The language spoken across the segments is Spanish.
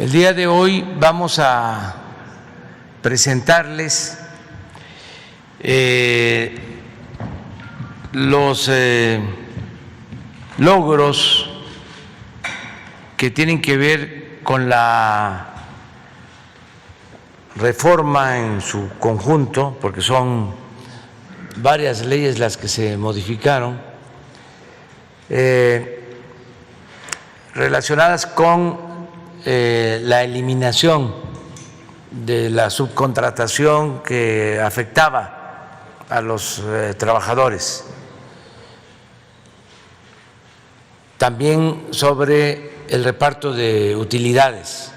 El día de hoy vamos a presentarles los logros que tienen que ver con la reforma en su conjunto, porque son varias leyes las que se modificaron, relacionadas con la eliminación de la subcontratación que afectaba a los trabajadores. También sobre el reparto de utilidades.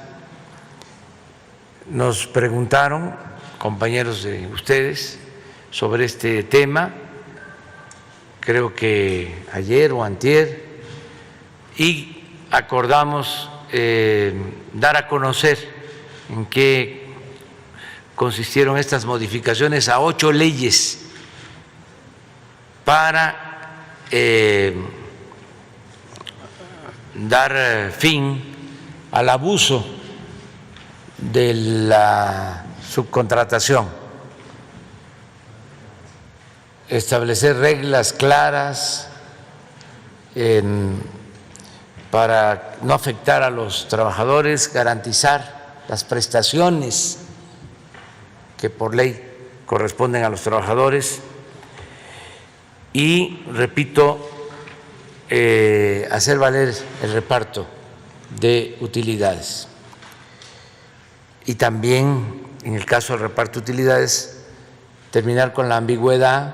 Nos preguntaron, compañeros de ustedes, sobre este tema, creo que ayer o antier, y acordamos dar a conocer en qué consistieron estas modificaciones a 8 leyes para dar fin al abuso de la subcontratación, establecer reglas claras para no afectar a los trabajadores, garantizar las prestaciones que por ley corresponden a los trabajadores y, repito, hacer valer el reparto de utilidades. Y también, en el caso del reparto de utilidades, terminar con la ambigüedad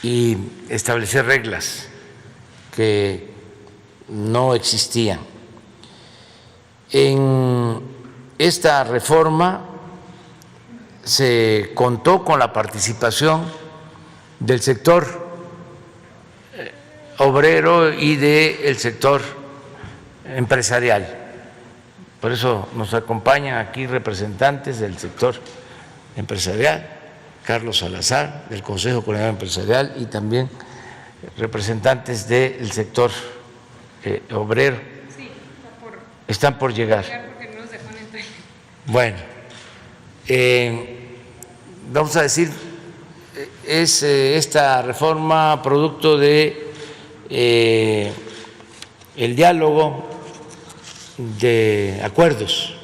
y establecer reglas que no existían. En esta reforma se contó con la participación del sector obrero y del sector empresarial. Por eso nos acompañan aquí representantes del sector empresarial, Carlos Salazar, del Consejo Coordinador Empresarial, y también representantes del sector obrero. Sí, están por llegar. Porque no nos dejó entrar. Bueno, vamos a decir, es esta reforma producto de el diálogo de acuerdos.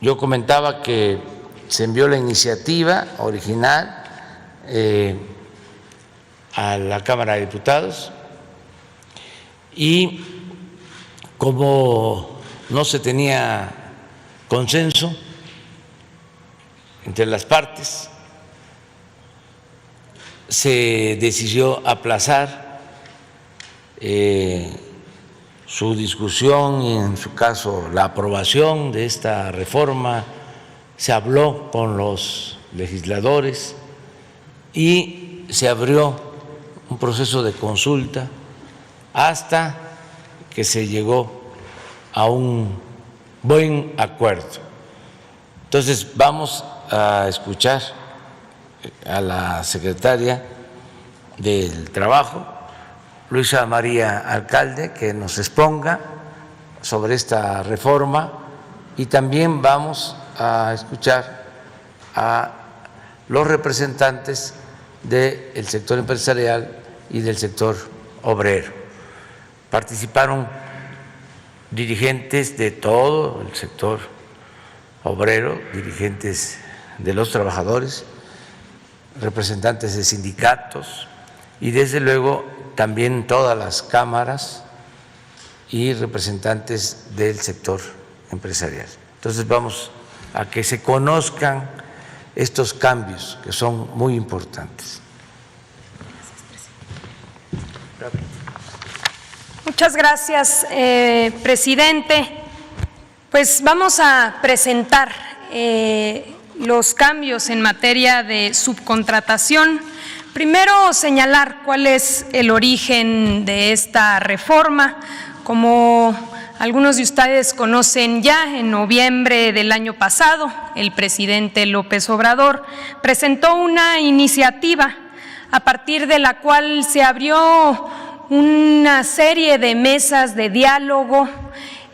Yo comentaba que se envió la iniciativa original a la Cámara de Diputados y como no se tenía consenso entre las partes, se decidió aplazar su discusión y, en su caso, la aprobación de esta reforma. Se habló con los legisladores y se abrió un proceso de consulta hasta que se llegó a un buen acuerdo. Entonces vamos a escuchar a la secretaria del Trabajo, Luisa María Alcalde, que nos exponga sobre esta reforma, y también vamos a escuchar a los representantes del sector empresarial y del sector obrero. Participaron dirigentes de todo el sector obrero, dirigentes de los trabajadores, representantes de sindicatos y, desde luego, también todas las cámaras y representantes del sector empresarial. Entonces vamos a que se conozcan estos cambios que son muy importantes. Muchas gracias, presidente. Pues vamos a presentar los cambios en materia de subcontratación. Primero, señalar cuál es el origen de esta reforma. Como algunos de ustedes conocen ya, en noviembre del año pasado, el presidente López Obrador presentó una iniciativa a partir de la cual se abrió una serie de mesas de diálogo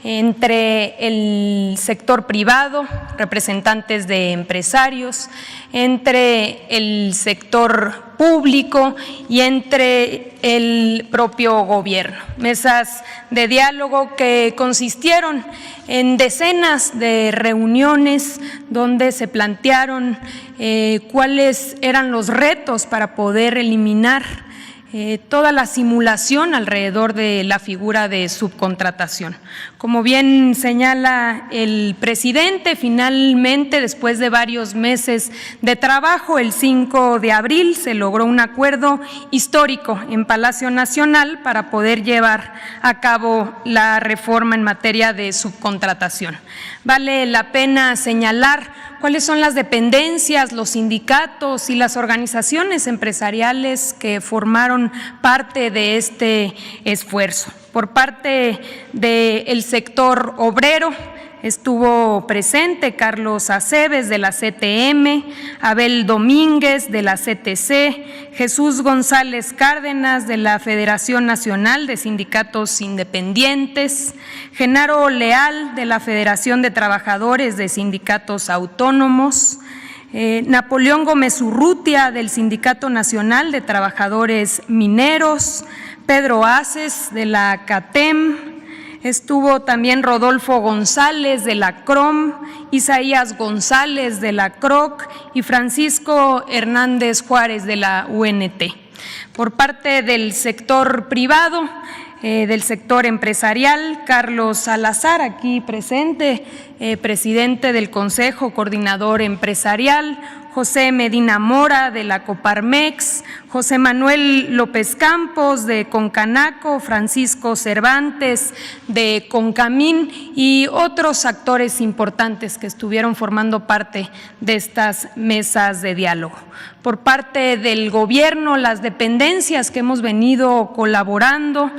entre el sector privado, representantes de empresarios, entre el sector público y entre el propio gobierno. Mesas de diálogo que consistieron en decenas de reuniones donde se plantearon cuáles eran los retos para poder eliminar toda la simulación alrededor de la figura de subcontratación. Como bien señala el presidente, finalmente, después de varios meses de trabajo, el 5 de abril se logró un acuerdo histórico en Palacio Nacional para poder llevar a cabo la reforma en materia de subcontratación. Vale la pena señalar cuáles son las dependencias, los sindicatos y las organizaciones empresariales que formaron parte de este esfuerzo. Por parte del sector obrero estuvo presente Carlos Aceves de la CTM, Abel Domínguez de la CTC, Jesús González Cárdenas de la Federación Nacional de Sindicatos Independientes, Genaro Leal de la Federación de Trabajadores de Sindicatos Autónomos, Napoleón Gómez Urrutia del Sindicato Nacional de Trabajadores Mineros, Pedro Aces de la CATEM, estuvo también Rodolfo González de la CROM, Isaías González de la CROC y Francisco Hernández Juárez de la UNT. Por parte del sector privado, del sector empresarial, Carlos Salazar, aquí presente, presidente del Consejo Coordinador Empresarial, José Medina Mora de la Coparmex, José Manuel López Campos de Concanaco, Francisco Cervantes de Concamín y otros actores importantes que estuvieron formando parte de estas mesas de diálogo. Por parte del gobierno, las dependencias que hemos venido colaborando,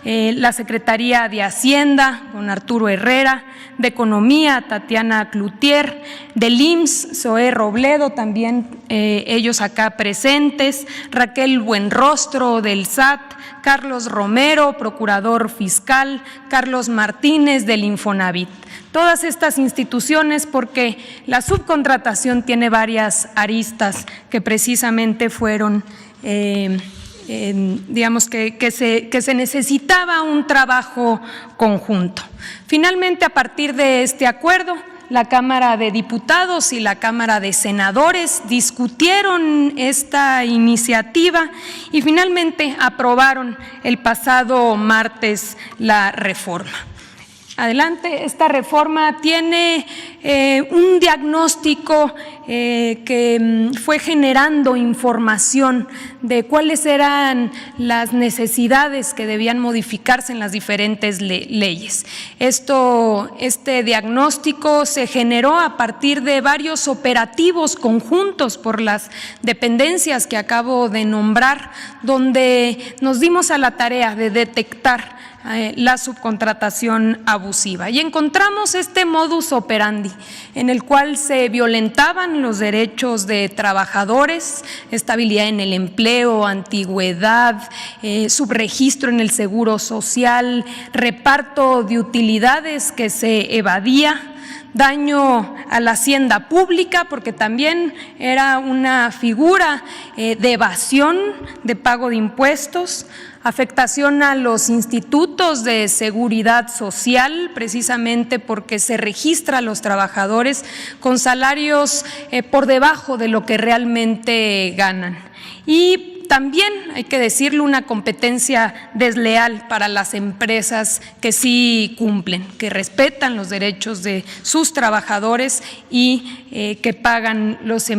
la Secretaría de Hacienda, don Arturo Herrera, de Economía, Tatiana Cloutier, del IMSS, Zoé Robledo, también ellos acá presentes, Raquel Buenrostro del SAT, Carlos Romero, procurador fiscal, Carlos Martínez del Infonavit. Todas estas instituciones, porque la subcontratación tiene varias aristas que precisamente fueron digamos que se necesitaba un trabajo conjunto. Finalmente, a partir de este acuerdo, la Cámara de Diputados y la Cámara de Senadores discutieron esta iniciativa y finalmente aprobaron el pasado martes la reforma. Adelante, esta reforma tiene un diagnóstico que fue generando información de cuáles eran las necesidades que debían modificarse en las diferentes leyes. Este diagnóstico se generó a partir de varios operativos conjuntos por las dependencias que acabo de nombrar, donde nos dimos a la tarea de detectar la subcontratación abusiva y encontramos este modus operandi en el cual se violentaban los derechos de trabajadores, estabilidad en el empleo, antigüedad, subregistro en el seguro social, reparto de utilidades que se evadía, daño a la hacienda pública, porque también era una figura de evasión de pago de impuestos, afectación a los institutos de seguridad social, precisamente porque se registra a los trabajadores con salarios por debajo de lo que realmente ganan. Y también, hay que decirlo, una competencia desleal para las empresas que sí cumplen, que respetan los derechos de sus trabajadores y que pagan los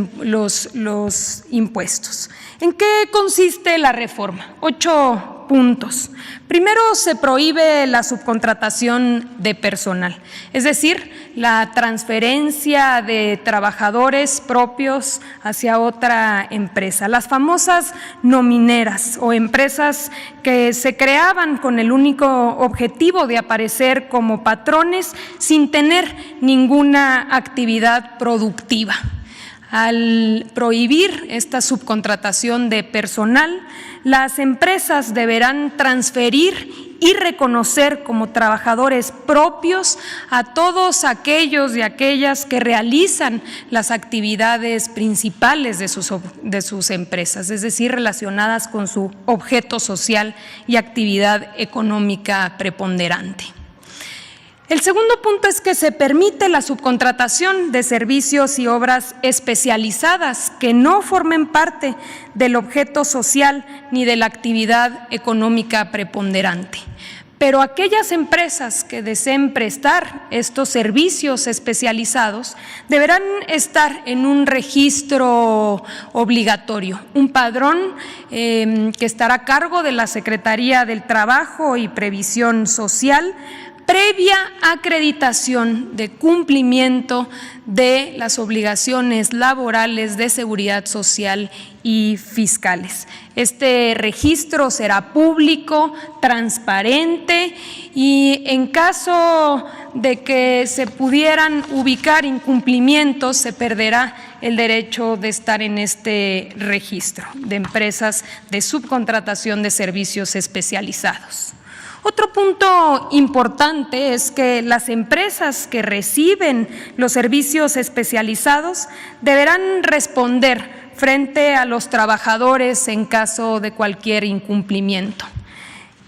impuestos. ¿En qué consiste la reforma? 8 puntos. Primero, se prohíbe la subcontratación de personal, es decir, la transferencia de trabajadores propios hacia otra empresa. Las famosas nomineras o empresas que se creaban con el único objetivo de aparecer como patrones sin tener ninguna actividad productiva. Al prohibir esta subcontratación de personal, las empresas deberán transferir y reconocer como trabajadores propios a todos aquellos y aquellas que realizan las actividades principales de sus empresas, es decir, relacionadas con su objeto social y actividad económica preponderante. El segundo punto es que se permite la subcontratación de servicios y obras especializadas que no formen parte del objeto social ni de la actividad económica preponderante. Pero aquellas empresas que deseen prestar estos servicios especializados deberán estar en un registro obligatorio, un padrón que estará a cargo de la Secretaría del Trabajo y Previsión Social, previa acreditación de cumplimiento de las obligaciones laborales de seguridad social y fiscales. Este registro será público, transparente y en caso de que se pudieran ubicar incumplimientos, se perderá el derecho de estar en este registro de empresas de subcontratación de servicios especializados. Otro punto importante es que las empresas que reciben los servicios especializados deberán responder frente a los trabajadores en caso de cualquier incumplimiento.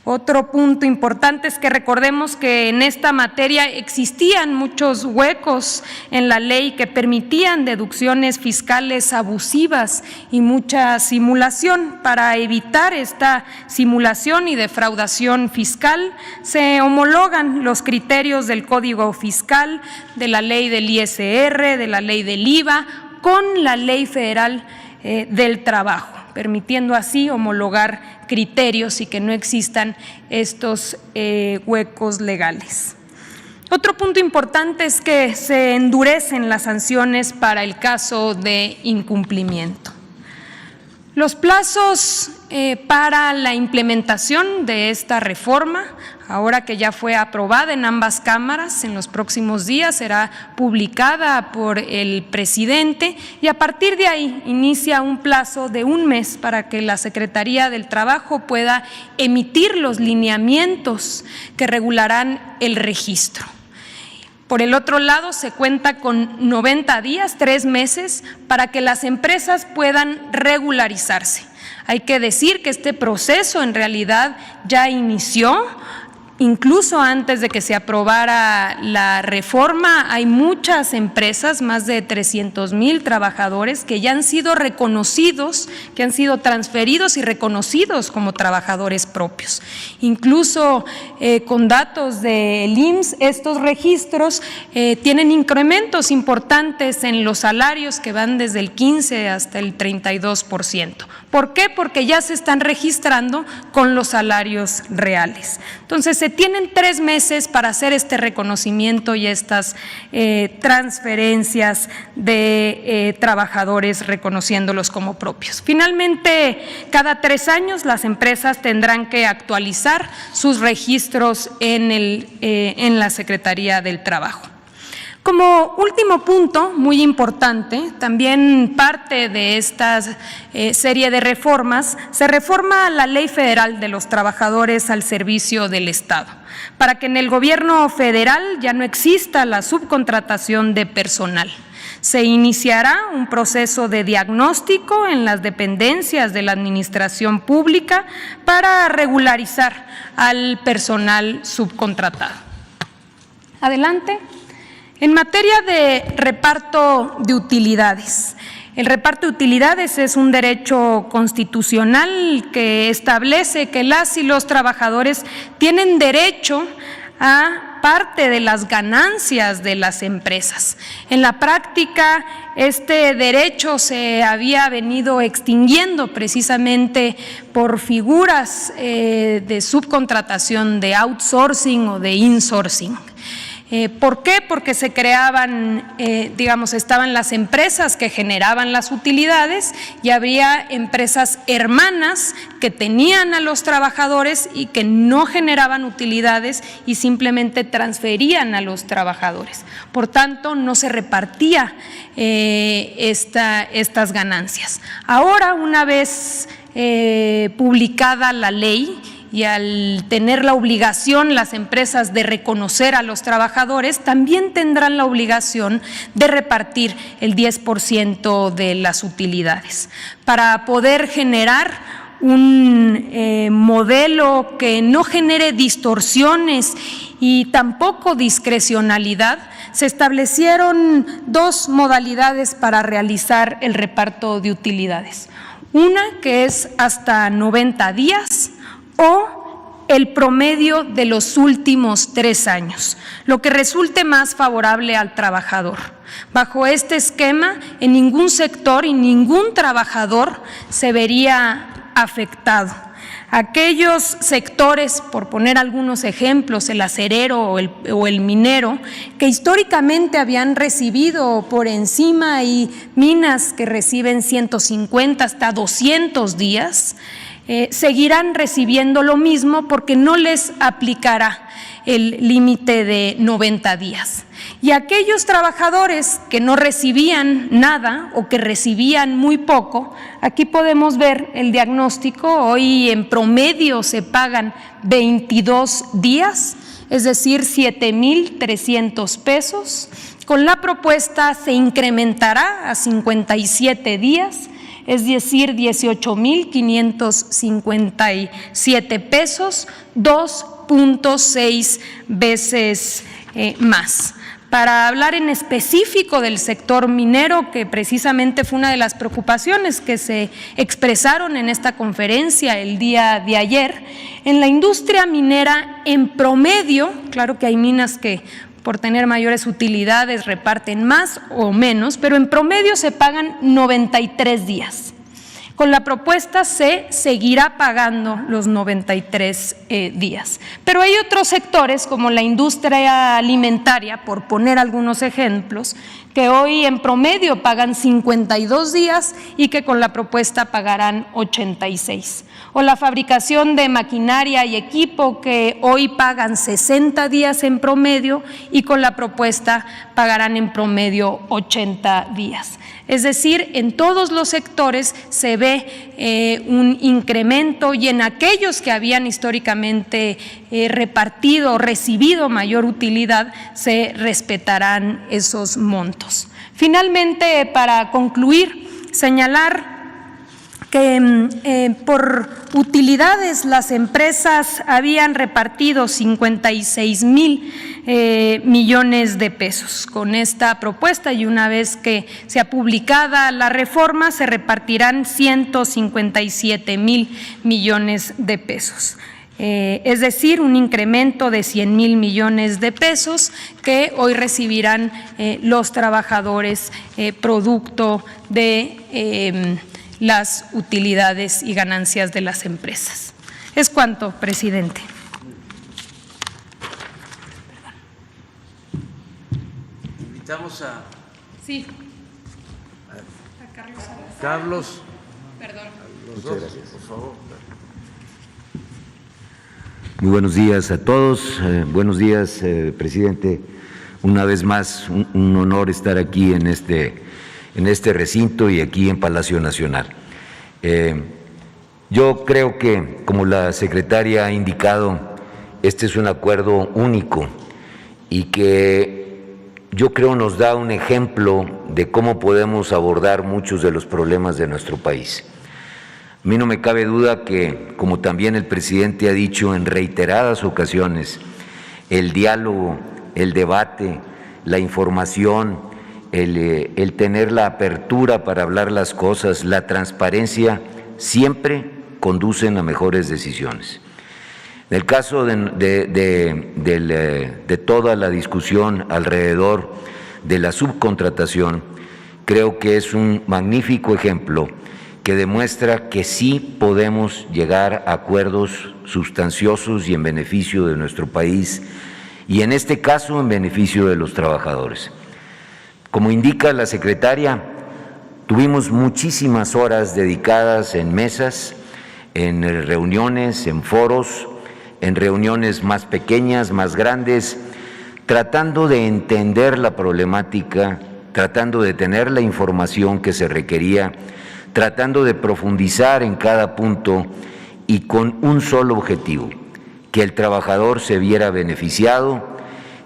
Otro punto importante es que recordemos que en esta materia existían muchos huecos en la ley que permitían deducciones fiscales abusivas y mucha simulación. Para evitar esta simulación y defraudación fiscal, se homologan los criterios del Código Fiscal, de la ley del ISR, de la ley del IVA, con la Ley Federal del Trabajo, permitiendo así homologar criterios y que no existan estos huecos legales. Otro punto importante es que se endurecen las sanciones para el caso de incumplimiento. Los plazos para la implementación de esta reforma, ahora que ya fue aprobada en ambas cámaras, en los próximos días será publicada por el presidente y a partir de ahí inicia un plazo de un mes para que la Secretaría del Trabajo pueda emitir los lineamientos que regularán el registro. Por el otro lado, se cuenta con 90 días, 3 meses, para que las empresas puedan regularizarse. Hay que decir que este proceso en realidad ya inició. Incluso antes de que se aprobara la reforma, hay muchas empresas, más de 300,000 trabajadores que ya han sido reconocidos, que han sido transferidos y reconocidos como trabajadores propios. Incluso con datos del IMSS, estos registros tienen incrementos importantes en los salarios que van desde el 15 hasta el 32%. ¿Por qué? Porque ya se están registrando con los salarios reales. Entonces, se tienen 3 meses para hacer este reconocimiento y estas transferencias de trabajadores reconociéndolos como propios. Finalmente, cada 3 años las empresas tendrán que actualizar sus registros en la Secretaría del Trabajo. Como último punto, muy importante, también parte de esta serie de reformas, se reforma la Ley Federal de los Trabajadores al Servicio del Estado, para que en el gobierno federal ya no exista la subcontratación de personal. Se iniciará un proceso de diagnóstico en las dependencias de la administración pública para regularizar al personal subcontratado. Adelante. En materia de reparto de utilidades, el reparto de utilidades es un derecho constitucional que establece que las y los trabajadores tienen derecho a parte de las ganancias de las empresas. En la práctica, este derecho se había venido extinguiendo precisamente por figuras de subcontratación, de outsourcing o de insourcing. ¿Por qué? Porque se creaban, estaban las empresas que generaban las utilidades y habría empresas hermanas que tenían a los trabajadores y que no generaban utilidades y simplemente transferían a los trabajadores. Por tanto, no se repartía estas ganancias. Ahora, una vez publicada la ley, y al tener la obligación las empresas de reconocer a los trabajadores, también tendrán la obligación de repartir el 10% de las utilidades. Para poder generar un modelo que no genere distorsiones y tampoco discrecionalidad, se establecieron dos modalidades para realizar el reparto de utilidades. Una que es hasta 90 días, o el promedio de los últimos 3 años, lo que resulte más favorable al trabajador. Bajo este esquema, en ningún sector y ningún trabajador se vería afectado. Aquellos sectores, por poner algunos ejemplos, el acerero o el minero, que históricamente habían recibido por encima, y minas que reciben 150 hasta 200 días, seguirán recibiendo lo mismo porque no les aplicará el límite de 90 días. Y aquellos trabajadores que no recibían nada o que recibían muy poco, aquí podemos ver el diagnóstico. Hoy en promedio se pagan 22 días, es decir, 7,300 pesos. Con la propuesta se incrementará a 57 días, es decir, 18,557 pesos, 2.6 veces más. Para hablar en específico del sector minero, que precisamente fue una de las preocupaciones que se expresaron en esta conferencia el día de ayer, en la industria minera en promedio, claro que hay minas que por tener mayores utilidades reparten más o menos, pero en promedio se pagan 93 días. Con la propuesta se seguirá pagando los 93 días. Pero hay otros sectores, como la industria alimentaria, por poner algunos ejemplos, que hoy en promedio pagan 52 días y que con la propuesta pagarán 86. O la fabricación de maquinaria y equipo, que hoy pagan 60 días en promedio y con la propuesta pagarán en promedio 80 días. Es decir, en todos los sectores se ve un incremento, y en aquellos que habían históricamente repartido o recibido mayor utilidad se respetarán esos montos. Finalmente, para concluir, señalar que por utilidades las empresas habían repartido 56,000 millones de pesos. Con esta propuesta, y una vez que sea publicada la reforma, se repartirán 157,000 millones de pesos. Es decir, un incremento de 100,000 millones de pesos que hoy recibirán los trabajadores producto de las utilidades y ganancias de las empresas. Es cuanto, presidente. Invitamos a… Sí. A Carlos. Perdón. Muchas gracias. Por favor. Muy buenos días a todos. Buenos días, presidente. Una vez más, un honor estar aquí en este recinto y aquí en Palacio Nacional. Yo creo que, como la secretaria ha indicado, este es un acuerdo único y que yo creo nos da un ejemplo de cómo podemos abordar muchos de los problemas de nuestro país. A mí no me cabe duda que, como también el presidente ha dicho en reiteradas ocasiones, el diálogo, el debate, la información, el tener la apertura para hablar las cosas, la transparencia, siempre conducen a mejores decisiones. En el caso de toda la discusión alrededor de la subcontratación, creo que es un magnífico ejemplo que demuestra que sí podemos llegar a acuerdos sustanciosos y en beneficio de nuestro país y en este caso en beneficio de los trabajadores. Como indica la secretaria, tuvimos muchísimas horas dedicadas en mesas, en reuniones, en foros, en reuniones más pequeñas, más grandes, tratando de entender la problemática, tratando de tener la información que se requería, tratando de profundizar en cada punto y con un solo objetivo: que el trabajador se viera beneficiado,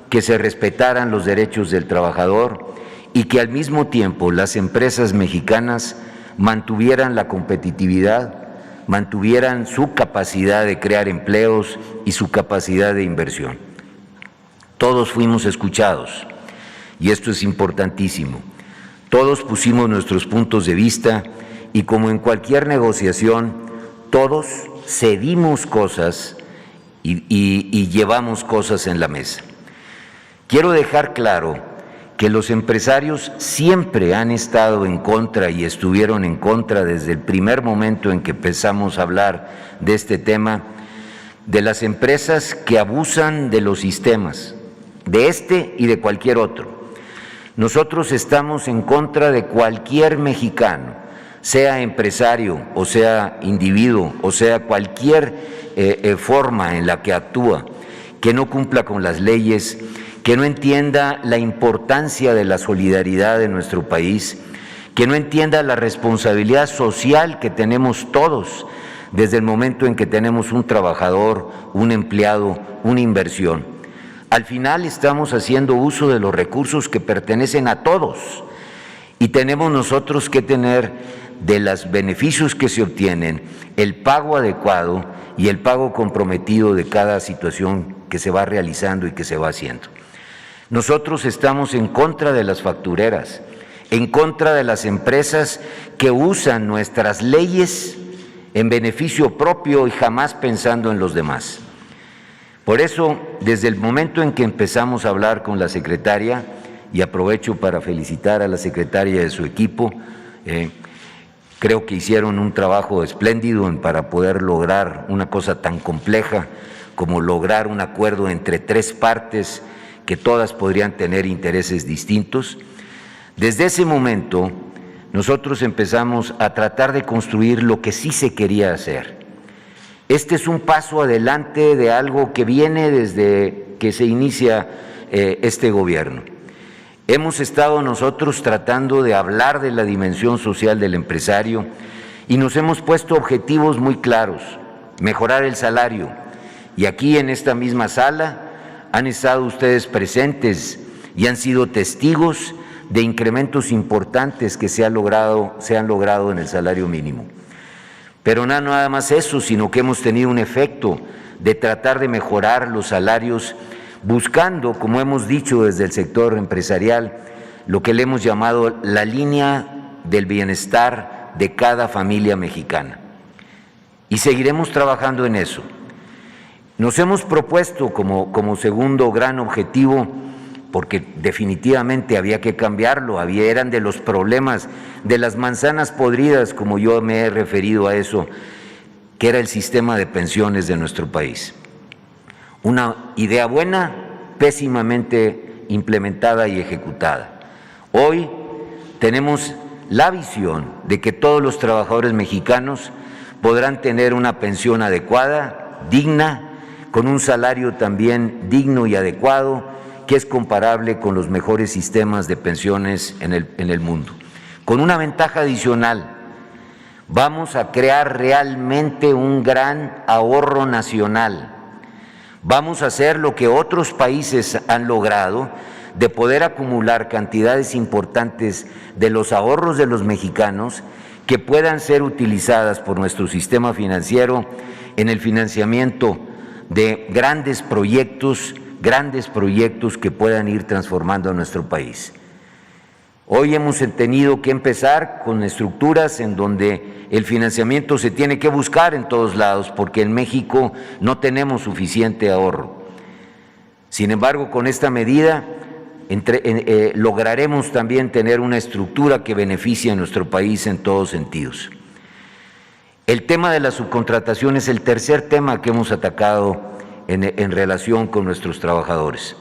que se respetaran los derechos del trabajador y que al mismo tiempo las empresas mexicanas mantuvieran la competitividad, mantuvieran su capacidad de crear empleos y su capacidad de inversión. Todos fuimos escuchados y esto es importantísimo. Todos pusimos nuestros puntos de vista y, como en cualquier negociación, todos cedimos cosas y llevamos cosas en la mesa. Quiero dejar claro que los empresarios siempre han estado en contra y estuvieron en contra desde el primer momento en que empezamos a hablar de este tema, de las empresas que abusan de los sistemas, de este y de cualquier otro. Nosotros estamos en contra de cualquier mexicano, sea empresario o sea individuo o sea cualquier forma en la que actúa, que no cumpla con las leyes, que no entienda la importancia de la solidaridad de nuestro país, que no entienda la responsabilidad social que tenemos todos desde el momento en que tenemos un trabajador, un empleado, una inversión. Al final estamos haciendo uso de los recursos que pertenecen a todos y tenemos nosotros que tener de los beneficios que se obtienen el pago adecuado y el pago comprometido de cada situación que se va realizando y que se va haciendo. Nosotros estamos en contra de las factureras, en contra de las empresas que usan nuestras leyes en beneficio propio y jamás pensando en los demás. Por eso, desde el momento en que empezamos a hablar con la secretaria, y aprovecho para felicitar a la secretaria y a su equipo, creo que hicieron un trabajo espléndido para poder lograr una cosa tan compleja como lograr un acuerdo entre tres partes que todas podrían tener intereses distintos. Desde ese momento, nosotros empezamos a tratar de construir lo que sí se quería hacer. Este es un paso adelante de algo que viene desde que se inicia este gobierno. Hemos estado nosotros tratando de hablar de la dimensión social del empresario y nos hemos puesto objetivos muy claros: mejorar el salario. Y aquí en esta misma sala han estado ustedes presentes y han sido testigos de incrementos importantes que se han logrado en el salario mínimo. Pero no nada más eso, sino que hemos tenido un efecto de tratar de mejorar los salarios, buscando, como hemos dicho desde el sector empresarial, lo que le hemos llamado la línea del bienestar de cada familia mexicana. Y seguiremos trabajando en eso. Nos hemos propuesto como segundo gran objetivo, porque definitivamente había que cambiarlo, eran de los problemas, de las manzanas podridas, como yo me he referido a eso, que era el sistema de pensiones de nuestro país. Una idea buena, pésimamente implementada y ejecutada. Hoy tenemos la visión de que todos los trabajadores mexicanos podrán tener una pensión adecuada, digna, con un salario también digno y adecuado, que es comparable con los mejores sistemas de pensiones en el mundo. Con una ventaja adicional: vamos a crear realmente un gran ahorro nacional. Vamos a hacer lo que otros países han logrado, de poder acumular cantidades importantes de los ahorros de los mexicanos que puedan ser utilizadas por nuestro sistema financiero en el financiamiento de grandes proyectos que puedan ir transformando a nuestro país. Hoy hemos tenido que empezar con estructuras en donde el financiamiento se tiene que buscar en todos lados, porque en México no tenemos suficiente ahorro. Sin embargo, con esta medida lograremos también tener una estructura que beneficie a nuestro país en todos sentidos. El tema de la subcontratación es el tercer tema que hemos atacado en relación con nuestros trabajadores.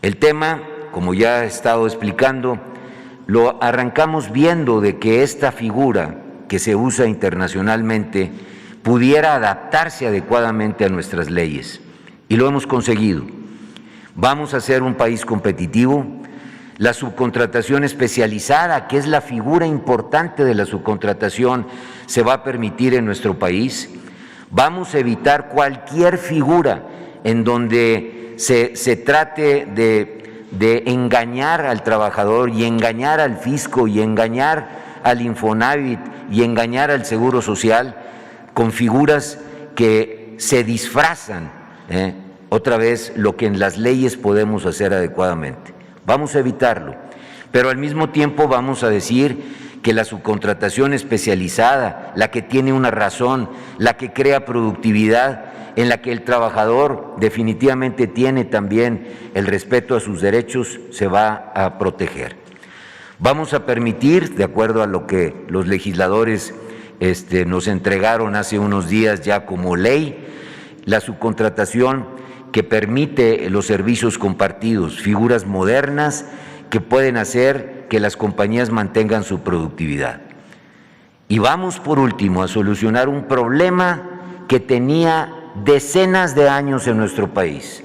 El tema, como ya he estado explicando, lo arrancamos viendo de que esta figura que se usa internacionalmente pudiera adaptarse adecuadamente a nuestras leyes, y lo hemos conseguido. Vamos a ser un país competitivo. La subcontratación especializada, que es la figura importante de la subcontratación, se va a permitir en nuestro país. Vamos a evitar cualquier figura en donde se trate de engañar al trabajador y engañar al fisco y engañar al Infonavit y engañar al Seguro Social con figuras que se disfrazan, otra vez, lo que en las leyes podemos hacer adecuadamente. Vamos a evitarlo, pero al mismo tiempo vamos a decir que la subcontratación especializada, la que tiene una razón, la que crea productividad, en la que el trabajador definitivamente tiene también el respeto a sus derechos, se va a proteger. Vamos a permitir, de acuerdo a lo que los legisladores nos entregaron hace unos días ya como ley, la subcontratación que permite los servicios compartidos, figuras modernas que pueden hacer que las compañías mantengan su productividad. Y vamos, por último, a solucionar un problema que tenía decenas de años en nuestro país,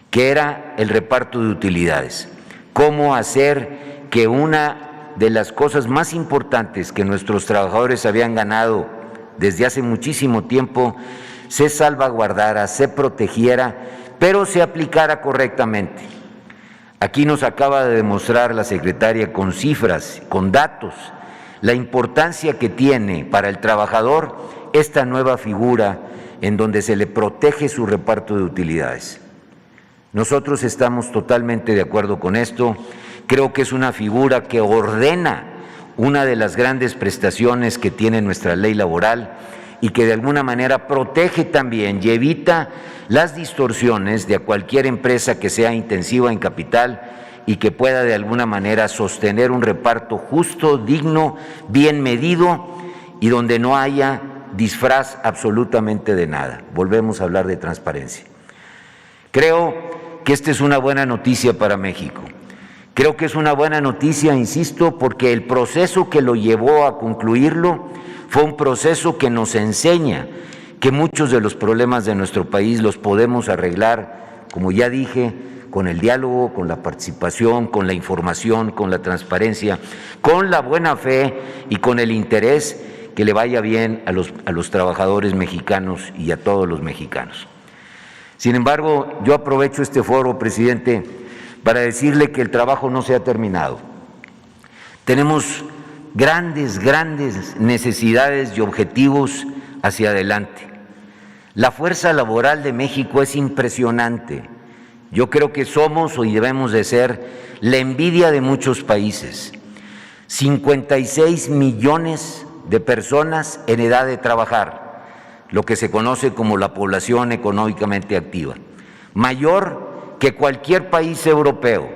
que era el reparto de utilidades. Cómo hacer que una de las cosas más importantes que nuestros trabajadores habían ganado desde hace muchísimo tiempo se salvaguardara, se protegiera, pero se aplicara correctamente. Aquí nos acaba de demostrar la secretaria con cifras, con datos, la importancia que tiene para el trabajador esta nueva figura en donde se le protege su reparto de utilidades. Nosotros estamos totalmente de acuerdo con esto. Creo que es una figura que ordena una de las grandes prestaciones que tiene nuestra ley laboral y que de alguna manera protege también y evita las distorsiones de cualquier empresa que sea intensiva en capital y que pueda de alguna manera sostener un reparto justo, digno, bien medido y donde no haya disfraz absolutamente de nada. Volvemos a hablar de transparencia. Creo que esta es una buena noticia para México. Creo que es una buena noticia, insisto, porque el proceso que lo llevó a concluirlo fue un proceso que nos enseña que muchos de los problemas de nuestro país los podemos arreglar, como ya dije, con el diálogo, con la participación, con la información, con la transparencia, con la buena fe y con el interés que le vaya bien a los trabajadores mexicanos y a todos los mexicanos. Sin embargo, yo aprovecho este foro, presidente, para decirle que el trabajo no se ha terminado. Tenemos grandes necesidades y objetivos hacia adelante. La fuerza laboral de México es impresionante. Yo creo que somos y debemos de ser la envidia de muchos países. 56 millones de personas en edad de trabajar, lo que se conoce como la población económicamente activa, mayor que cualquier país europeo.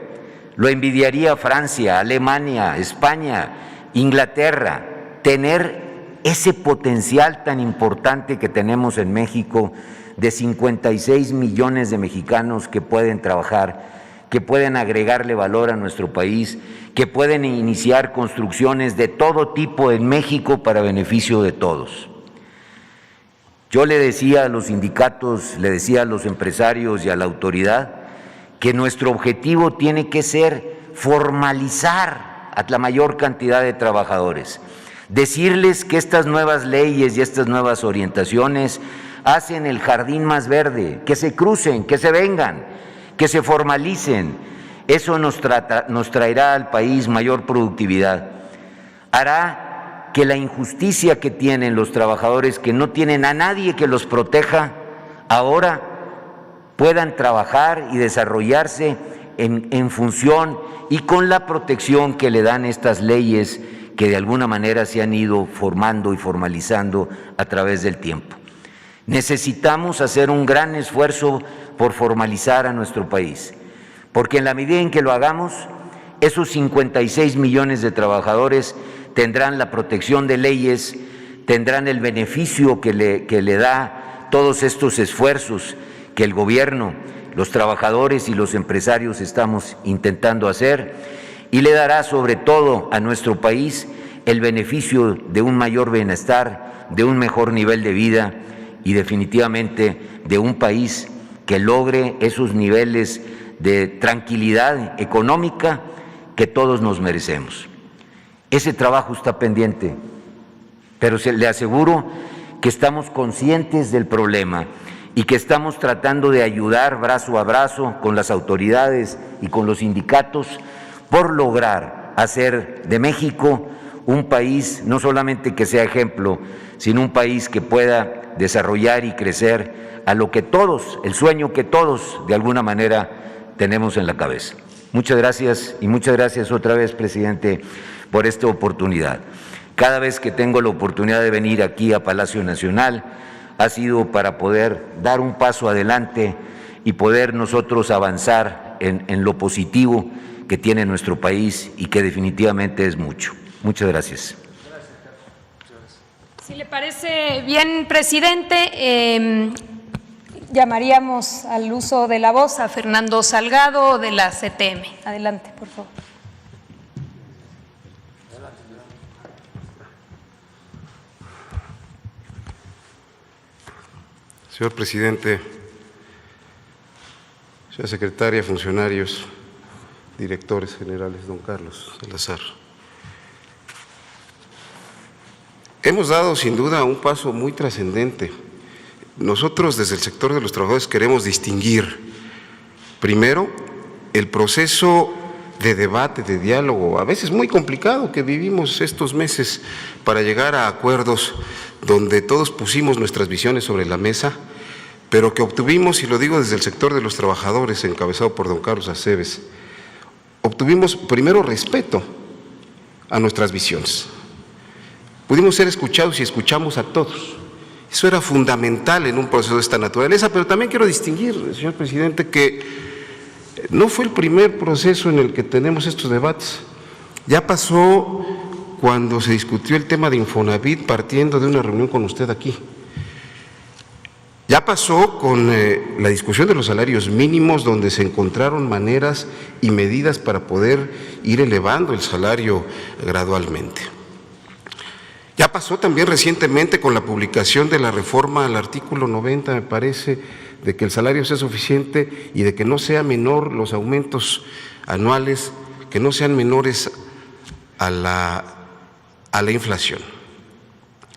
Lo envidiaría Francia, Alemania, España, Inglaterra, tener ese potencial tan importante que tenemos en México de 56 millones de mexicanos que pueden trabajar, que pueden agregarle valor a nuestro país, que pueden iniciar construcciones de todo tipo en México para beneficio de todos. Yo le decía a los sindicatos, le decía a los empresarios y a la autoridad que nuestro objetivo tiene que ser formalizar a la mayor cantidad de trabajadores, decirles que estas nuevas leyes y estas nuevas orientaciones hacen el jardín más verde, que se crucen, que se vengan, que se formalicen. Eso nos traerá al país mayor productividad, hará que la injusticia que tienen los trabajadores que no tienen a nadie que los proteja, ahora puedan trabajar y desarrollarse en función y con la protección que le dan estas leyes que de alguna manera se han ido formando y formalizando a través del tiempo. Necesitamos hacer un gran esfuerzo por formalizar a nuestro país, porque en la medida en que lo hagamos, esos 56 millones de trabajadores tendrán la protección de leyes, tendrán el beneficio que le da todos estos esfuerzos que el gobierno, los trabajadores y los empresarios estamos intentando hacer, y le dará sobre todo a nuestro país el beneficio de un mayor bienestar, de un mejor nivel de vida y definitivamente de un país que logre esos niveles de tranquilidad económica que todos nos merecemos. Ese trabajo está pendiente, pero le aseguro que estamos conscientes del problema y que estamos tratando de ayudar brazo a brazo con las autoridades y con los sindicatos por lograr hacer de México un país no solamente que sea ejemplo, sino un país que pueda desarrollar y crecer a lo que todos, el sueño que todos de alguna manera tenemos en la cabeza. Muchas gracias y muchas gracias otra vez, presidente, por esta oportunidad. Cada vez que tengo la oportunidad de venir aquí a Palacio Nacional ha sido para poder dar un paso adelante y poder nosotros avanzar en lo positivo que tiene nuestro país y que definitivamente es mucho. Muchas gracias. Si le parece bien, presidente, llamaríamos al uso de la voz a Fernando Salgado de la CTM. Adelante, por favor. Señor presidente, señora secretaria, funcionarios, directores generales, don Carlos Salazar. Hemos dado sin duda un paso muy trascendente. Nosotros desde el sector de los trabajadores queremos distinguir, primero, el proceso de debate, de diálogo, a veces muy complicado que vivimos estos meses para llegar a acuerdos donde todos pusimos nuestras visiones sobre la mesa, pero que obtuvimos, y lo digo desde el sector de los trabajadores, encabezado por don Carlos Aceves, obtuvimos primero respeto a nuestras visiones. Pudimos ser escuchados y escuchamos a todos. Eso era fundamental en un proceso de esta naturaleza, pero también quiero distinguir, señor presidente, que no fue el primer proceso en el que tenemos estos debates. Ya pasó cuando se discutió el tema de Infonavit partiendo de una reunión con usted aquí. Ya pasó con la discusión de los salarios mínimos, donde se encontraron maneras y medidas para poder ir elevando el salario gradualmente. Ya pasó también recientemente con la publicación de la reforma al artículo 90, me parece, de que el salario sea suficiente y de que no sea menor los aumentos anuales, que no sean menores a la inflación.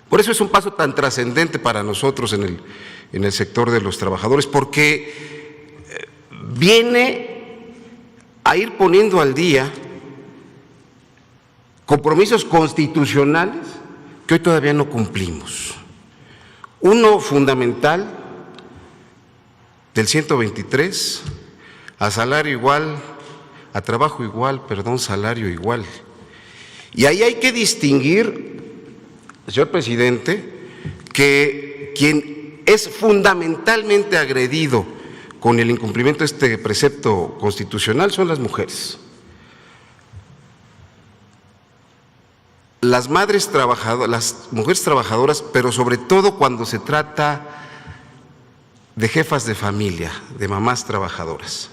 Por eso es un paso tan trascendente para nosotros en el sector de los trabajadores, porque viene a ir poniendo al día compromisos constitucionales que hoy todavía no cumplimos. Uno fundamental, del 123, a salario igual, a trabajo igual, salario igual. Y ahí hay que distinguir, señor presidente, que quien es fundamentalmente agredido con el incumplimiento de este precepto constitucional son las mujeres. Las madres trabajadoras, las mujeres trabajadoras, pero sobre todo cuando se trata de jefas de familia, de mamás trabajadoras.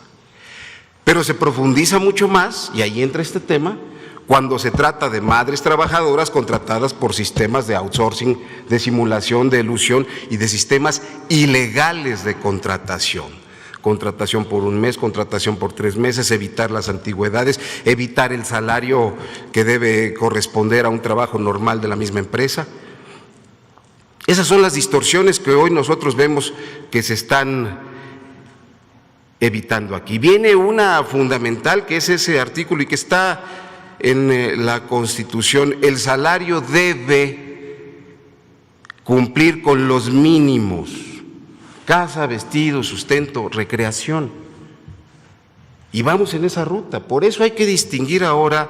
Pero se profundiza mucho más, y ahí entra este tema, cuando se trata de madres trabajadoras contratadas por sistemas de outsourcing, de simulación, de elusión y de sistemas ilegales de contratación. Contratación por un mes, contratación por 3 meses, evitar las antigüedades, evitar el salario que debe corresponder a un trabajo normal de la misma empresa. Esas son las distorsiones que hoy nosotros vemos que se están evitando aquí. Viene una fundamental que es ese artículo y que está en la Constitución: el salario debe cumplir con los mínimos: casa, vestido, sustento, recreación. Y vamos en esa ruta. Por eso hay que distinguir ahora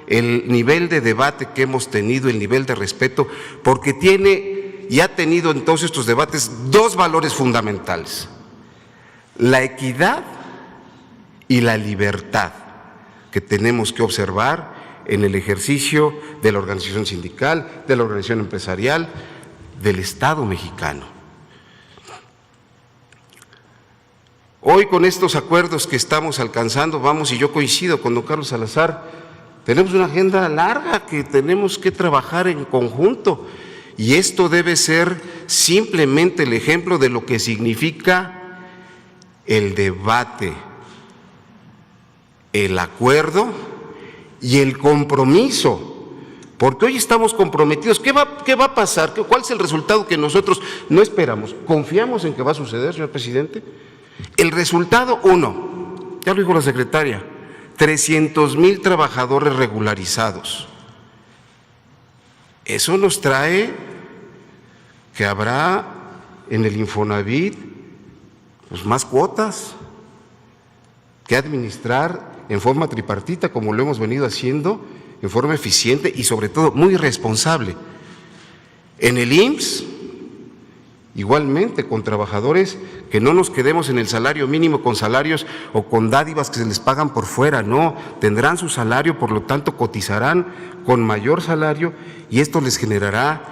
el nivel de debate que hemos tenido, el nivel de respeto, porque tiene y ha tenido en todos estos debates 2 valores fundamentales: la equidad y la libertad, que tenemos que observar en el ejercicio de la organización sindical, de la organización empresarial, del Estado mexicano. Hoy con estos acuerdos que estamos alcanzando, vamos, y yo coincido con don Carlos Salazar, tenemos una agenda larga que tenemos que trabajar en conjunto, y esto debe ser simplemente el ejemplo de lo que significa el debate, el acuerdo y el compromiso. Porque hoy estamos comprometidos. ¿Qué va a pasar? ¿Cuál es el resultado que nosotros no esperamos? ¿Confiamos en que va a suceder, señor presidente? El resultado, uno, ya lo dijo la secretaria, 300,000 trabajadores regularizados. Eso nos trae que habrá en el Infonavit pues, más cuotas que administrar en forma tripartita, como lo hemos venido haciendo, en forma eficiente y sobre todo muy responsable. En el IMSS, igualmente con trabajadores, que no nos quedemos en el salario mínimo con salarios o con dádivas que se les pagan por fuera, no, tendrán su salario, por lo tanto cotizarán con mayor salario y esto les generará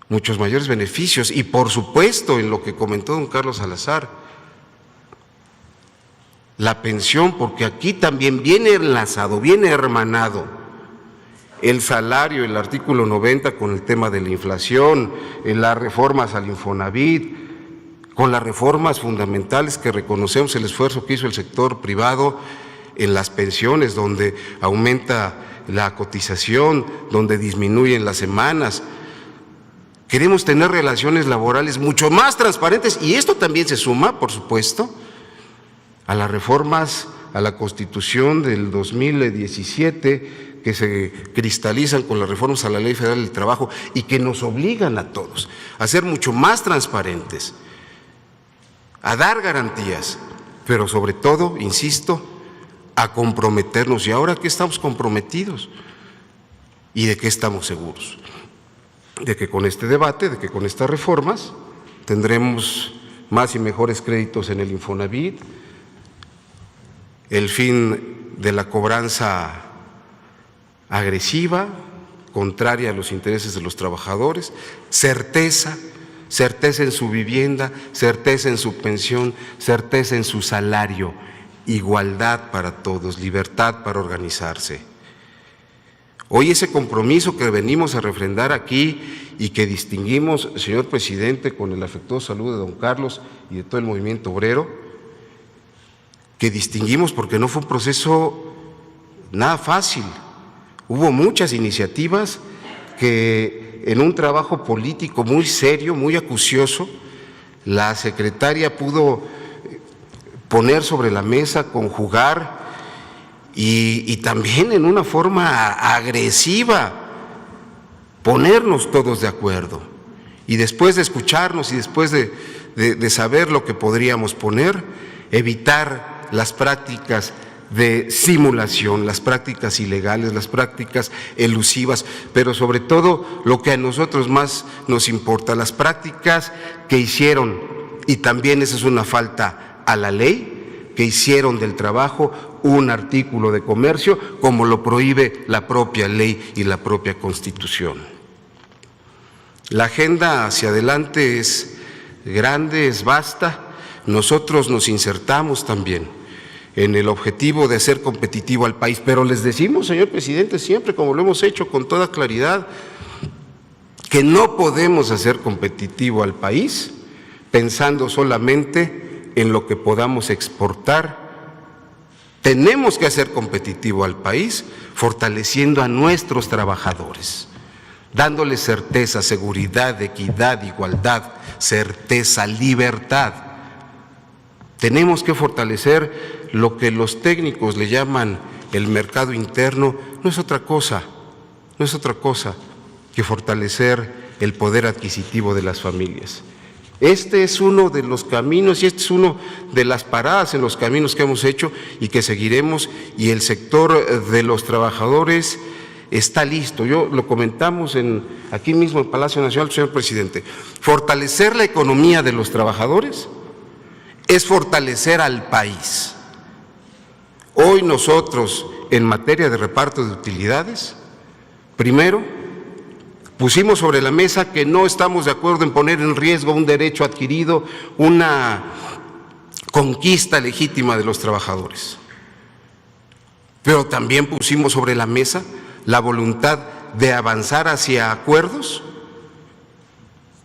muchos mayores beneficios. Y por supuesto, en lo que comentó don Carlos Salazar, la pensión, porque aquí también viene enlazado, viene hermanado el salario, el artículo 90 con el tema de la inflación, en las reformas al Infonavit, con las reformas fundamentales que reconocemos el esfuerzo que hizo el sector privado en las pensiones, donde aumenta la cotización, donde disminuyen las semanas. Queremos tener relaciones laborales mucho más transparentes y esto también se suma, por supuesto, a las reformas a la Constitución del 2017 que se cristalizan con las reformas a la Ley Federal del Trabajo y que nos obligan a todos a ser mucho más transparentes, a dar garantías, pero sobre todo, insisto, a comprometernos. ¿Y ahora qué estamos comprometidos? ¿Y de qué estamos seguros? De que con este debate, de que con estas reformas tendremos más y mejores créditos en el Infonavit, el fin de la cobranza agresiva, contraria a los intereses de los trabajadores, certeza en su vivienda, certeza en su pensión, certeza en su salario, igualdad para todos, libertad para organizarse. Hoy ese compromiso que venimos a refrendar aquí y que distinguimos, señor presidente, con el afectuoso saludo de don Carlos y de todo el movimiento obrero, que distinguimos porque no fue un proceso nada fácil. Hubo muchas iniciativas que en un trabajo político muy serio, muy acucioso, la secretaria pudo poner sobre la mesa, conjugar y también en una forma agresiva ponernos todos de acuerdo. Y después de escucharnos y después de saber lo que podríamos poner, evitar las prácticas de simulación, las prácticas ilegales, las prácticas elusivas, pero sobre todo lo que a nosotros más nos importa, las prácticas que hicieron, y también esa es una falta a la ley, que hicieron del trabajo un artículo de comercio, como lo prohíbe la propia ley y la propia Constitución. La agenda hacia adelante es grande, es vasta. Nosotros nos insertamos también en el objetivo de hacer competitivo al país, pero les decimos, señor presidente, siempre como lo hemos hecho con toda claridad, que no podemos hacer competitivo al país pensando solamente en lo que podamos exportar. Tenemos que hacer competitivo al país fortaleciendo a nuestros trabajadores, dándoles certeza, seguridad, equidad, igualdad, certeza, libertad. Tenemos que fortalecer lo que los técnicos le llaman el mercado interno, no es otra cosa que fortalecer el poder adquisitivo de las familias. Este es uno de los caminos y este es uno de las paradas en los caminos que hemos hecho y que seguiremos, y el sector de los trabajadores está listo. Lo comentamos aquí mismo en Palacio Nacional, señor presidente. Fortalecer la economía de los trabajadores es fortalecer al país. Hoy nosotros, en materia de reparto de utilidades, primero, pusimos sobre la mesa que no estamos de acuerdo en poner en riesgo un derecho adquirido, una conquista legítima de los trabajadores. Pero también pusimos sobre la mesa la voluntad de avanzar hacia acuerdos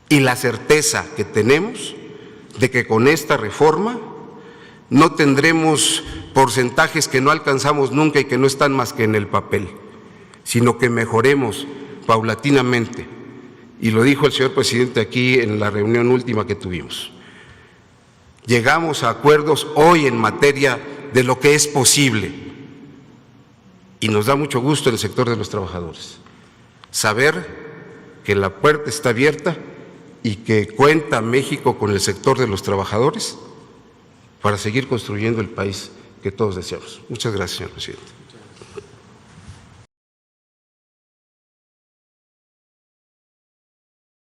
y la certeza que tenemos de que con esta reforma no tendremos porcentajes que no alcanzamos nunca y que no están más que en el papel, sino que mejoremos paulatinamente. Y lo dijo el señor presidente aquí en la reunión última que tuvimos. Llegamos a acuerdos hoy en materia de lo que es posible y nos da mucho gusto en el sector de los trabajadores saber que la puerta está abierta y que cuenta México con el sector de los trabajadores para seguir construyendo el país que todos deseamos. Muchas gracias, señor presidente.